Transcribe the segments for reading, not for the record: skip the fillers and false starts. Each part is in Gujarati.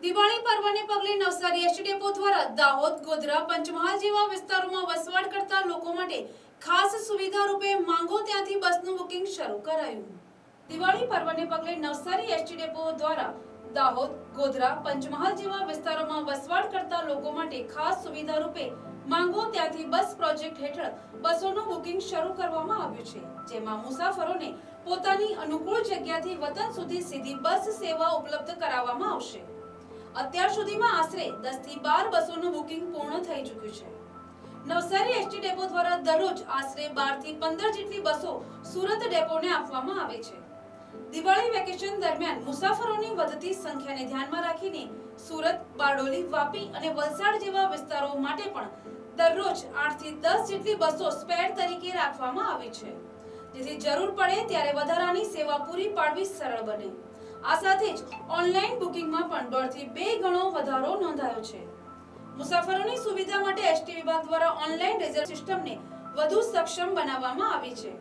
દિવાળી પર્વને પગલે નવસારી એસટી ડેપો દ્વારા દાહોદ, ગોધરા, પંચમહાલ જેવા વિસ્તારોમાં વસવાટ કરતા લોકો માટે ખાસ સુવિધા રૂપે માંગો ત્યાંથી બસનું બુકિંગ શરૂ કરાયું. દિવાળી પર્વને પગલે નવસારી એસટી ડેપો દ્વારા દાહોદ, ગોધરા, પંચમહાલ જેવા વિસ્તારોમાં વસવાટ કરતા લોકો માટે ખાસ સુવિધા રૂપે માંગો ત્યાંથી બસ પ્રોજેક્ટ હેઠળ બસોનું બુકિંગ શરૂ કરવામાં આવ્યું છે, જેમાં મુસાફરોને પોતાની અનુકૂળ જગ્યાથી વતન સુધી સીધી બસ સેવા ઉપલબ્ધ કરાવવામાં આવશે. અત્યાર સુધીમાં આશરે 10 થી 12 બસોનું બુકિંગ પૂર્ણ થઈ ચૂક્યું છે. નવસારી એસટી ડેપો દ્વારા દરરોજ આશરે 12 થી 15 જેટલી બસો સુરત ડેપોને આપવામાં આવે છે. દિવાળી વેકેશન દરમિયાન મુસાફરોની વધતી સંખ્યાને ધ્યાનમાં રાખીને સુરત, બારડોલી, વાપી અને વલસાડ જેવા વિસ્તારો માટે પણ દરરોજ 8 થી 10 જેટલી બસો સ્પેર તરીકે રાખવામાં આવી છે, જેથી જરૂર પડે ત્યારે વધારાની સેવા પૂરી પાડવી સરળ બને. આ સાથે જ ઓનલાઈન બુકિંગમાં પણ 1.5 થી 2 ગણો વધારો નોંધાયો છે. મુસાફરોની સુવિધા માટે એસટી વિભાગ દ્વારા ઓનલાઈન રિઝર્વ સિસ્ટમને વધુ સક્ષમ બનાવવામાં આવી છે,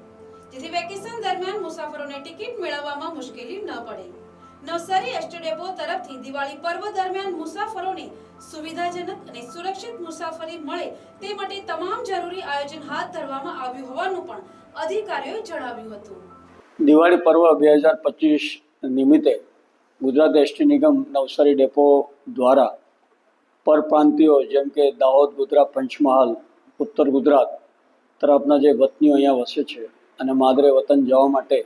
જેથી વેકેશન દરમિયાન મુસાફરોને ટિકિટ મેળવવામાં મુશ્કેલી ન પડે. નવસારી એસટી ડેપો તરફથી દિવાળી પર્વ દરમિયાન મુસાફરોને સુવિધાજનક અને સુરક્ષિત મુસાફરી મળે તે માટે તમામ જરૂરી આયોજન હાથ ધરવામાં આવ્યું હોવાનું પણ અધિકારીઓએ જણાવ્યું હતું. દિવાળી પર્વ 2025 નિમિત્તે ગુજરાત એસટી નિગમ નવસારી ડેપો દ્વારા પરપ્રાંતિયો જેમ કે દાહોદ, ગોધરા, પંચમહાલ, ઉત્તર ગુજરાત તરફના જે વતનીઓ અહીંયા વસે છે અને માદરે વતન જવા માટે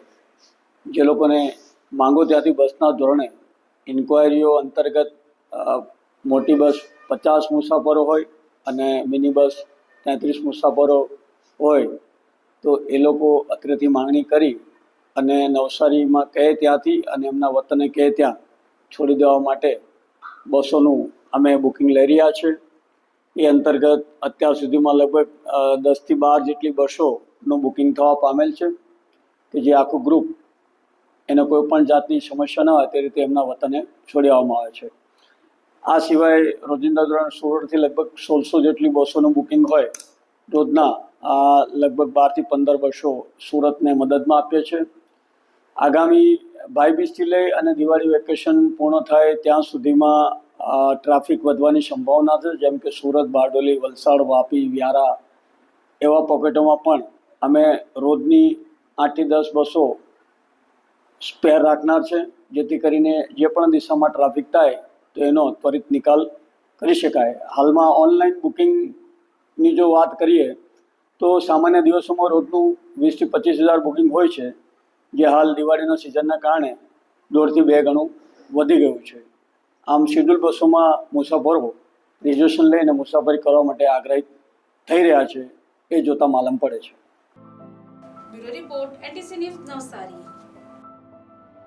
જે લોકોને માંગો ત્યાંથી બસના ધોરણે ઇન્ક્વાયરીઓ અંતર્ગત મોટી બસ 50 મુસાફરો હોય અને મિની બસ 33 મુસાફરો હોય, તો એ લોકો અત્રેથી માંગણી કરી અને નવસારીમાં કહે ત્યાંથી અને એમના વતને કહે ત્યાં છોડી દેવા માટે બસોનું અમે બુકિંગ લઈ રહ્યા છે. એ અંતર્ગત અત્યાર સુધીમાં લગભગ 10 થી 12 જેટલી બસોનું બુકિંગ થવા પામેલ છે કે જે આખું ગ્રુપ એને કોઈ પણ જાતની સમસ્યા ન હોય તે રીતે એમના વતને છોડી આવવામાં આવે છે. આ સિવાય રોજિંદા ધોરણ સુરતથી લગભગ 1600 જેટલી બસોનું બુકિંગ હોય રોજના. લગભગ 12 થી 15 બસો સુરતને મદદમાં આપીએ છીએ. આગામી ભાઈબીજથી લઈ અને દિવાળી વેકેશન પૂર્ણ થાય ત્યાં સુધીમાં ટ્રાફિક વધવાની સંભાવના છે, જેમ કે સુરત, બારડોલી, વલસાડ, વાપી, વ્યારા એવા પોકેટોમાં પણ અમે રોજની 8 થી 10 બસો સ્પેર રાખનાર છે, જેથી કરીને જે પણ દિશામાં ટ્રાફિક થાય તો એનો ત્વરિત નિકાલ કરી શકાય. હાલમાં ઓનલાઈન બુકિંગની જો વાત કરીએ તો સામાન્ય દિવસોમાં રોજનું 20 થી 25 હજાર બુકિંગ હોય છે, જે હાલ દિવાળીના સિઝનના કારણે 1.5 થી 2 ગણું વધી ગયું છે. આમ શેડ્યુલ બસોમાં મુસાફરો રિઝર્વેશન લઈને મુસાફરી કરવા માટે આગ્રહિત થઈ રહ્યા છે, એ જોતા માલમ પડે છે. Bureau report, NTC news, Navsari.